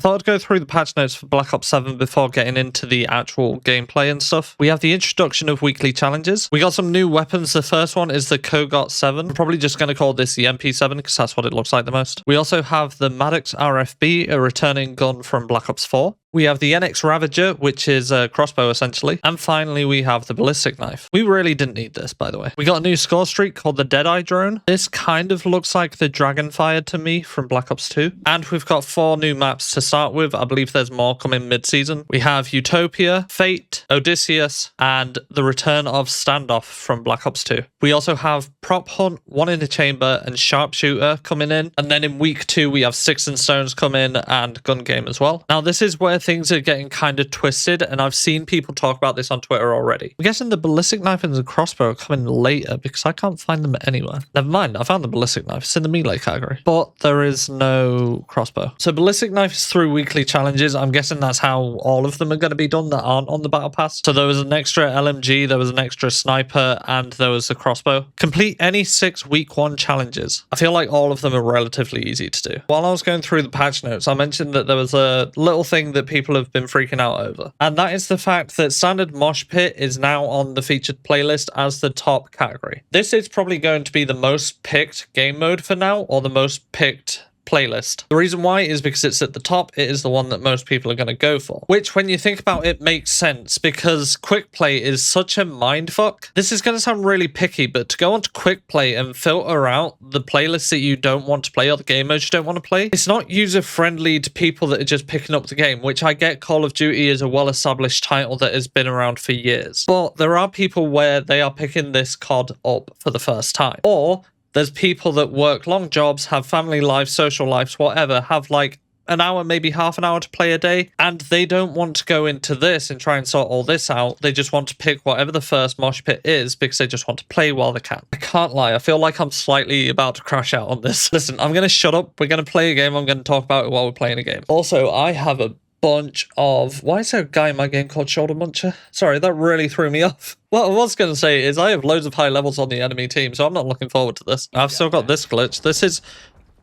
thought I'd go through the patch notes for Black Ops 7 before getting into the actual gameplay and stuff. We have the introduction of weekly challenges. We got some new weapons. The first one is the Kogot 7. I'm probably just going to call this the MP7 because that's what it looks like the most. We also have the Maddox RFB, a returning gun from Black Ops 4. We have the NX Ravager, which is a crossbow essentially. And finally, we have the ballistic knife. We really didn't need this, by the way. We got a new score streak called the Deadeye drone. This kind of looks like the Dragonfire to me from Black Ops 2. And we've got 4 new maps to start with. I believe there's more coming mid-season. We have Utopia, Fate, Odysseus, and the return of Standoff from Black Ops 2. We also have Prop Hunt, One in the Chamber, and Sharpshooter coming in. And then in week 2, we have Sticks and Stones come in and Gun Game as well. Now, this is where things are getting kind of twisted, and I've seen people talk about this on Twitter already. I'm guessing the ballistic knife and the crossbow are coming later because I can't find them anywhere. Never mind, I found the ballistic knife. It's in the melee category, but there is no crossbow. So ballistic knife is through weekly challenges. I'm guessing that's how all of them are going to be done that aren't on the battle pass. So there was an extra LMG, there was an extra sniper, and there was a crossbow. Complete any 6 week 1 challenges. I feel like all of them are relatively easy to do. While I was going through the patch notes, I mentioned that there was a little thing that people have been freaking out over, and that is the fact that standard mosh pit is now on the featured playlist as the top category. This is probably going to be the most picked game mode for now, or the most picked playlist. The reason why is because it's at the top. It is the one that most people are going to go for, which when you think about it makes sense because quick play is such a mindfuck. This is going to sound really picky, but to go onto quick play and filter out the playlists that you don't want to play or the game modes you don't want to play, it's not user friendly to people that are just picking up the game, which I get Call of Duty is a well-established title that has been around for years, but there are people where they are picking this COD up for the first time, or there's people that work long jobs, have family lives, social lives, whatever, have like an hour, maybe half an hour to play a day, and they don't want to go into this and try and sort all this out. They just want to pick whatever the first mosh pit is because they just want to play while they can. I can't lie, I feel like I'm slightly about to crash out on this. Listen, I'm going to shut up. We're going to play a game. I'm going to talk about it while we're playing a game. Also, I have a bunch of... Why is there a guy in my game called Shoulder Muncher? Sorry, that really threw me off. What I was going to say is I have loads of high levels on the enemy team, so I'm not looking forward to this. I've still got this glitch. This is...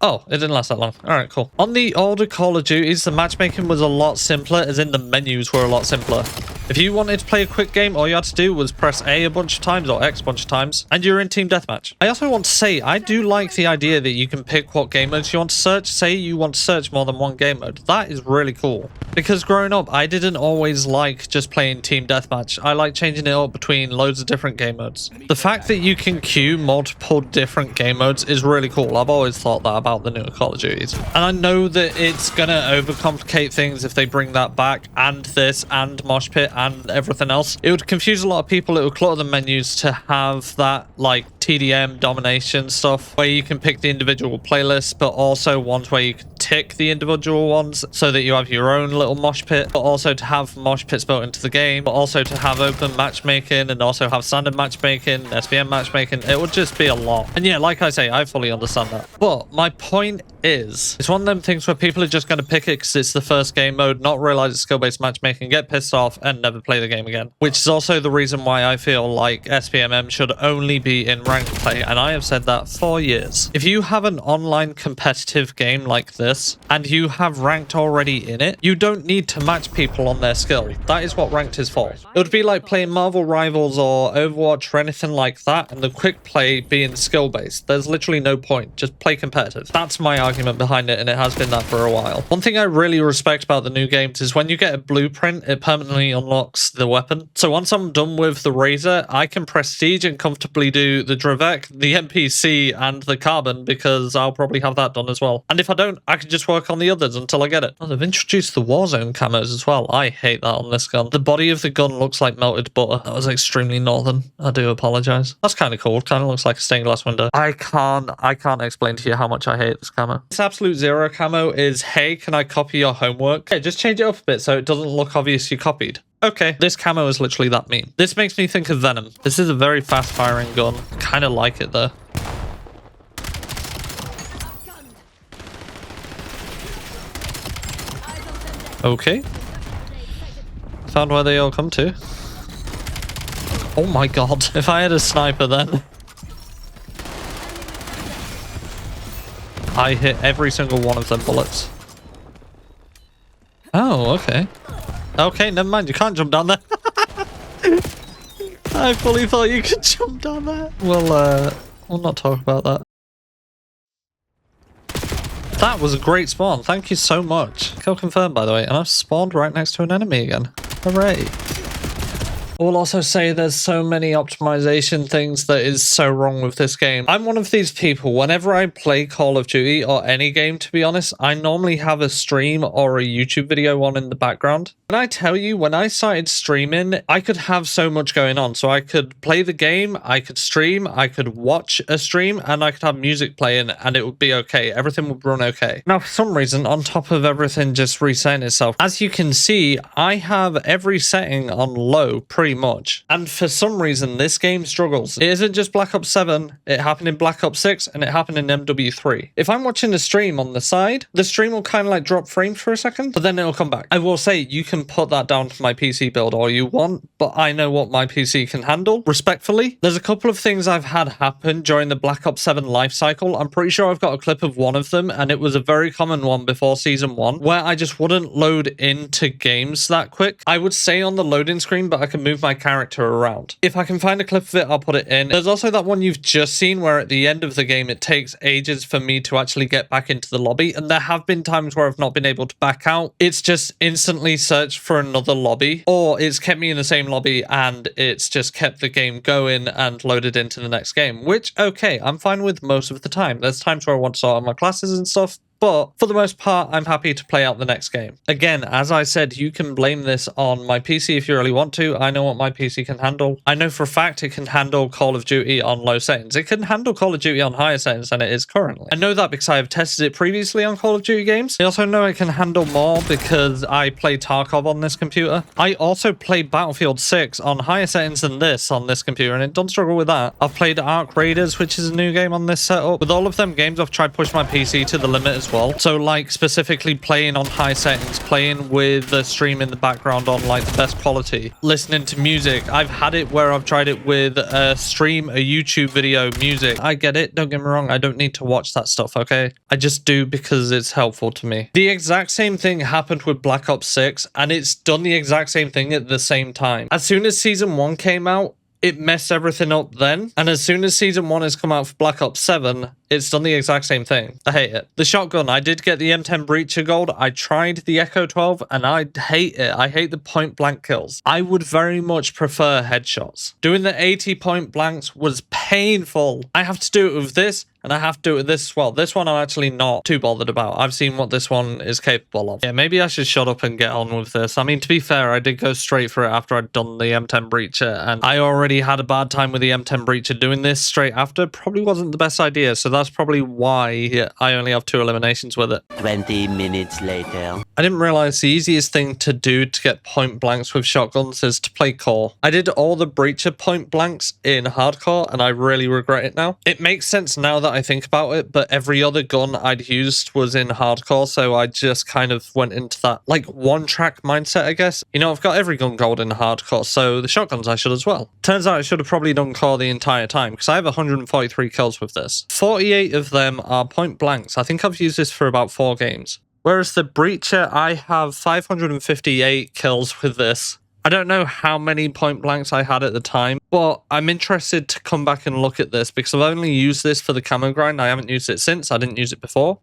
Oh, it didn't last that long. All right, cool. On the older Call of Duties, the matchmaking was a lot simpler, as in the menus were a lot simpler. If you wanted to play a quick game, all you had to do was press A a bunch of times or X a bunch of times, and you're in team deathmatch. I also want to say, I do like the idea that you can pick what game modes you want to search. Say you want to search more than one game mode. That is really cool. Because growing up, I didn't always like just playing team deathmatch. I like changing it up between loads of different game modes. The fact that you can queue multiple different game modes is really cool. I've always thought that about the newer Call of Duties. And I know that it's gonna overcomplicate things if they bring that back, and this, and Mosh Pit, and everything else. It would confuse a lot of people. It would clutter the menus to have that, like, TDM domination stuff where you can pick the individual playlists, but also ones where you can tick the individual ones so that you have your own little mosh pit, but also to have mosh pits built into the game, but also to have open matchmaking and also have standard matchmaking, SBM matchmaking. It would just be a lot. And yeah, like I say, I fully understand that. But my point is, it's one of them things where people are just going to pick it because it's the first game mode, not realize it's skill-based matchmaking, get pissed off, and never play the game again. Which is also the reason why I feel like SBMM should only be in ranked play, and I have said that for years. If you have an online competitive game like this, and you have ranked already in it, you don't need to match people on their skill. That is what ranked is for. It would be like playing Marvel Rivals or Overwatch or anything like that, and the quick play being skill-based. There's literally no point. Just play competitive. That's my argument behind it, and it has been that for a while. One thing I really respect about the new games is when you get a blueprint, it permanently unlocks the weapon. So once I'm done with the Razor, I can prestige and comfortably do the Dravek, the NPC, and the Carbon, because I'll probably have that done as well. And if I don't, I can just work on the others until I get it. Oh, they've introduced the Warzone camos as well. I hate that on this gun. The body of the gun looks like melted butter. That was extremely northern. I do apologize. That's kind of cool. Kind of looks like a stained glass window. I can't explain to you how much I hate this camo. This Absolute Zero camo is, hey, can I copy your homework? Okay, just change it up a bit so it doesn't look obvious you copied. Okay, this camo is literally that meme. This makes me think of Venom. This is a very fast-firing gun. Kind of like it, though. Okay. Found where they all come to. Oh my god. If I had a sniper then. I hit every single one of them bullets. Oh, okay. Okay, never mind. You can't jump down there. I fully thought you could jump down there. We'll not talk about that. That was a great spawn. Thank you so much. Kill confirmed, by the way. And I've spawned right next to an enemy again. Hooray. I will also say there's so many optimization things that is so wrong with this game. I'm one of these people, whenever I play Call of Duty or any game, to be honest, I normally have a stream or a YouTube video on in the background. Can I tell you, when I started streaming, I could have so much going on. So I could play the game, I could stream, I could watch a stream, and I could have music playing and it would be okay. Everything would run okay. Now, for some reason, on top of everything just resetting itself, as you can see, I have every setting on low pretty much. And for some reason, this game struggles. It isn't just Black Ops 7, it happened in Black Ops 6 and it happened in MW3. If I'm watching a stream on the side, the stream will kind of like drop frames for a second, but then it'll come back. I will say you can put that down to my PC build all you want, but I know what my PC can handle, respectfully. There's a couple of things I've had happen during the Black Ops 7 life cycle. I'm pretty sure I've got a clip of one of them, and it was a very common one before Season 1, where I just wouldn't load into games that quick. I would stay on the loading screen, but I can move my character around. If I can find a clip of it, I'll put it in. There's also that one you've just seen where at the end of the game, it takes ages for me to actually get back into the lobby, and there have been times where I've not been able to back out. It's just instantly searched for another lobby, or it's kept me in the same lobby and it's just kept the game going and loaded into the next game, which, okay, I'm fine with most of the time. There's times where I want to sort out my classes and stuff, but for the most part, I'm happy to play out the next game. Again, as I said, you can blame this on my PC if you really want to. I know what my PC can handle. I know for a fact it can handle Call of Duty on low settings. It can handle Call of Duty on higher settings than it is currently. I know that because I have tested it previously on Call of Duty games. I also know it can handle more because I play Tarkov on this computer. I also play Battlefield 6 on higher settings than this on this computer, and it doesn't struggle with that. I've played Arc Raiders, which is a new game on this setup. With all of them games, I've tried to push my PC to the limit as well. So like specifically playing on high settings, playing with the stream in the background on like the best quality, listening to music. I've had it where I've tried it with a stream, a YouTube video, music. I get it, don't get me wrong, I don't need to watch that stuff, okay? I just do because it's helpful to me. The exact same thing happened with Black Ops 6, and it's done the exact same thing at the same time. As soon as Season 1 came out, it messed everything up then, and as soon as Season 1 has come out for Black Ops 7, it's done the exact same thing. I hate it. The shotgun, I did get the M10 Breacher Gold. I tried the Echo 12, and I hate it. I hate the point blank kills. I would very much prefer headshots. Doing the 80 point blanks was painful. I have to do it with this, and I have to do it with this as well. This one I'm actually not too bothered about. I've seen what this one is capable of. Yeah, maybe I should shut up and get on with this. I mean, to be fair, I did go straight for it after I'd done the M10 Breacher, and I already had a bad time with the M10 Breacher. Doing this straight after probably wasn't the best idea, so that's probably why I only have 2 eliminations with it. 20 minutes later. I didn't realize the easiest thing to do to get point blanks with shotguns is to play core. I did all the Breacher point blanks in hardcore, and I really regret it now. It makes sense now that I think about it, but every other gun I'd used was in hardcore, so I just kind of went into that like one-track mindset, I guess. You know, I've got every gun gold in hardcore, so the shotguns I should as well. Turns out I should have probably done core the entire time, because I have 143 kills with this. 48 of them are point blanks. I think I've used this for about 4 games. Whereas the Breacher, I have 558 kills with this. I don't know how many point blanks I had at the time, but I'm interested to come back and look at this because I've only used this for the camo grind. I haven't used it since. I didn't use it before.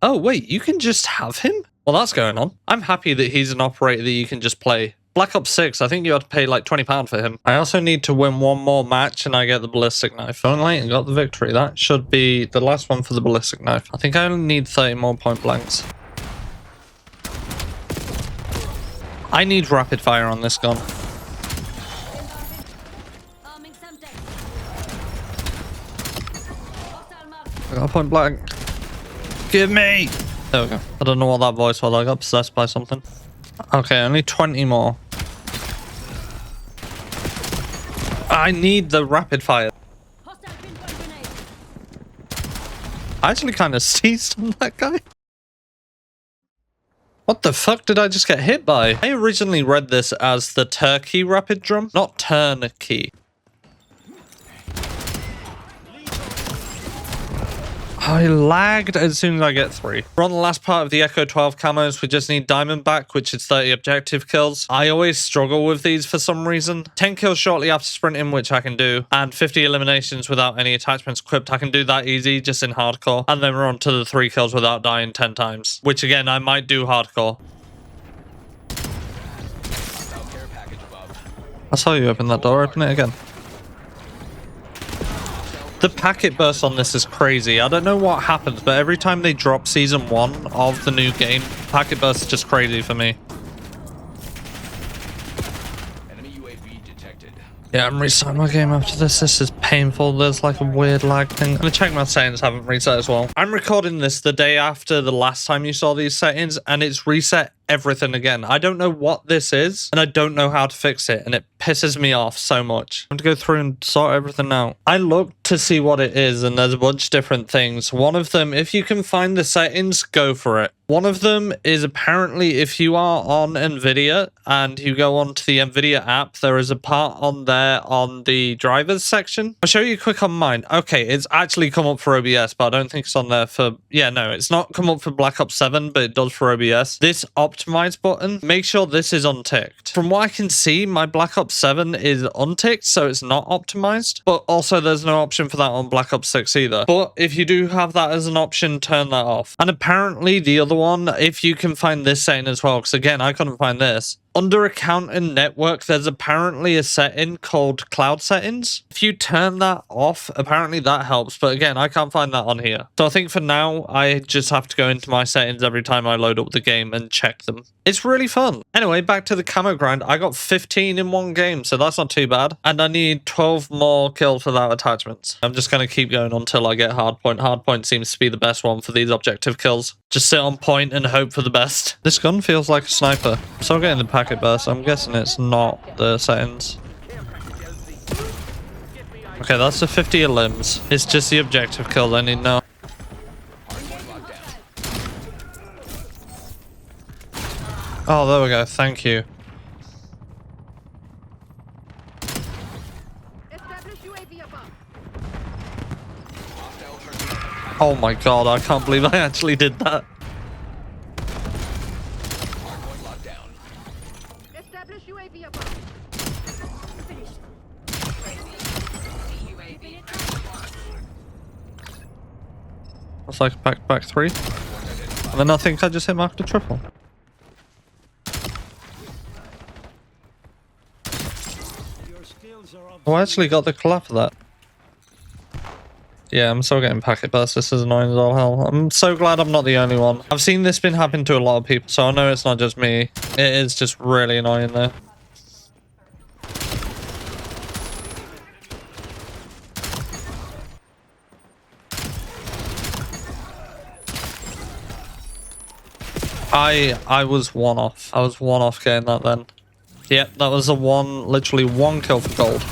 Oh, wait, you can just have him? Well, that's going on. I'm happy that he's an operator that you can just play. Black Ops 6, I think you had to pay like £20 for him. I also need to win one more match and I get the ballistic knife. Only and got the victory. That should be the last one for the ballistic knife. I think I only need 30 more point blanks. I need rapid fire on this gun. I got a point blank. Give me! There we go. I don't know what that voice was. I got possessed by something. Okay, only 20 more. I need the rapid fire. I actually kind of seized on that guy. What the fuck did I just get hit by? I originally read this as the turkey rapid drum, not turnkey. I lagged as soon as I get 3. We're on the last part of the Echo 12 camos. We just need Diamond back, which is 30 objective kills. I always struggle with these for some reason. 10 kills shortly after sprinting, which I can do, and 50 eliminations without any attachments equipped. I can do that easy just in hardcore. And then we're on to the 3 kills without dying 10 times, which again, I might do hardcore. I saw you open that door. Open it again. The packet burst on this is crazy. I don't know what happens, but every time they drop season 1 of the new game, packet burst is just crazy for me. Enemy UAV detected. Yeah, I'm restarting my game after this. This is painful. There's like a weird lag thing. I'm gonna check my settings haven't reset as well. I'm recording this the day after the last time you saw these settings, and it's reset everything again. I don't know what this is, and I don't know how to fix it, and it pisses me off so much. I'm going to go through and sort everything out. I looked to see what it is, and there's a bunch of different things. One of them, if you can find the settings, go for it. One of them is apparently if you are on NVIDIA and you go onto the NVIDIA app, there is a part on there on the drivers section. I'll show you quick on mine. Okay, it's actually come up for OBS, but I don't think it's on there for... Yeah, no, it's not come up for Black Ops 7, but it does for OBS. This optimize button, make sure this is unticked. From what I can see, my Black Ops 7 is unticked, so it's not optimized. But also there's no option for that on Black Ops 6 either. But if you do have that as an option, turn that off. And apparently the other one, if you can find this setting as well, because again, I couldn't find this. Under account and network, there's apparently a setting called cloud settings. If you turn that off, apparently that helps. But again, I can't find that on here. So I think for now, I just have to go into my settings every time I load up the game and check them. It's really fun. Anyway, back to the camo grind. I got 15 in one game, so that's not too bad. And I need 12 more kills without attachments. I'm just going to keep going until I get hardpoint. Hardpoint seems to be the best one for these objective kills. Just sit on point and hope for the best. This gun feels like a sniper. So I'm getting the packet burst. I'm guessing it's not the settings. Okay, that's the 50 limbs. It's just the objective kills I need now. Oh, there we go. Thank you. Oh my god, I can't believe I actually did that. That's like a back 3. And then I think I just hit mark the triple. Oh, I actually got the collab for that. Yeah, I'm still getting packet burst. This is annoying as all hell. I'm so glad I'm not the only one. I've seen this been happening to a lot of people, so I know it's not just me. It is just really annoying though. I was one off. I was one off getting that then. Yep, that was literally one kill for gold.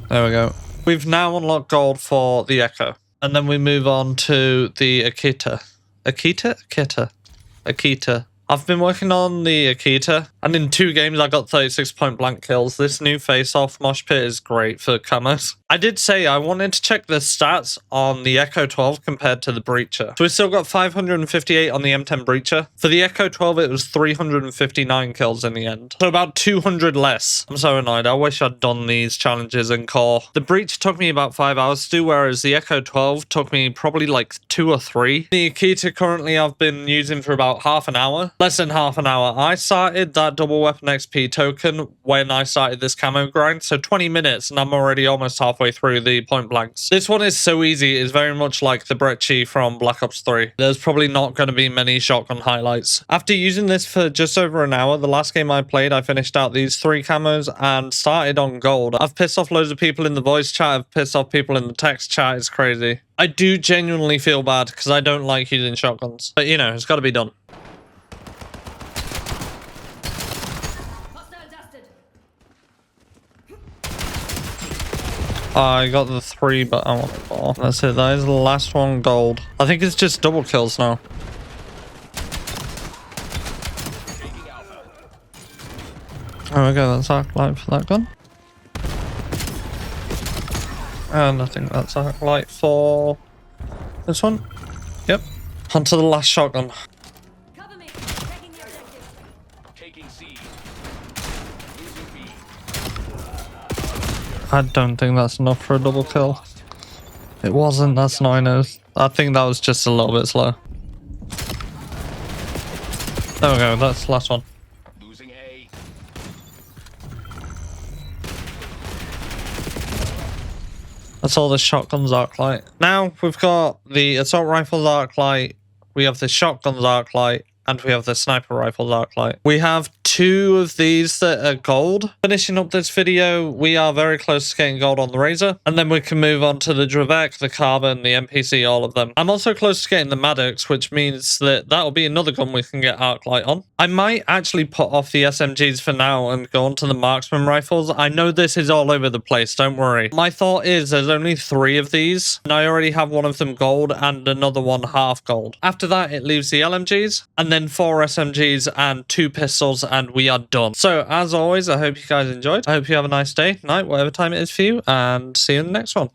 There we go. We've now unlocked gold for the Echo. And then we move on to the Akita. Akita. I've been working on the Akita, and in 2 games I got 36 point blank kills. This new face-off mosh pit is great for camos. I did say I wanted to check the stats on the Echo 12 compared to the Breacher. So we still got 558 on the M10 Breacher. For the Echo 12, it was 359 kills in the end. So about 200 less. I'm so annoyed. I wish I'd done these challenges in core. The Breacher took me about 5 hours to do, whereas the Echo 12 took me probably like 2 or 3. The Akita currently I've been using for about half an hour. Less than half an hour. I started that double weapon XP token when I started this camo grind, so 20 minutes and I'm already almost halfway through the point blanks. This one is so easy. It's very much like the Brecci from Black Ops 3. There's probably not going to be many shotgun highlights. After using this for just over an hour, the last game I played, I finished out these 3 camos and started on gold. I've pissed off loads of people in the voice chat. I've pissed off people in the text chat. It's crazy. I do genuinely feel bad because I don't like using shotguns. But you know, it's got to be done. I got the 3, but I want the 4. That's it. That is the last one gold. I think it's just double kills now. There we go. That's Arclight for that gun. And I think that's Arclight for This one? Yep. Onto the last shotgun. Cover me. Taking the objective. Taking C. Losing B. I don't think that's enough for a double kill. It wasn't. That's 9-0. I think that was just a little bit slow. There we go. That's the last one. Losing A. That's all the shotguns Arclight. Now we've got the assault rifles Arclight, we have the shotguns Arclight, and we have the sniper rifles Arclight. We have 2 of these that are gold. Finishing up this video, we are very close to getting gold on the Razor, and then we can move on to the Dravec, the Carbon, the NPC, all of them. I'm also close to getting the Maddox, which means that that'll be another gun we can get Arclight on. I might actually put off the SMGs for now and go on to the marksman rifles. I know this is all over the place, don't worry. My thought is there's only 3 of these, and I already have one of them gold and another one half gold. After that, it leaves the LMGs, and then 4 SMGs and 2 pistols, and we are done. So, as always, I hope you guys enjoyed. I hope you have a nice day, night, whatever time it is for you, and see you in the next one.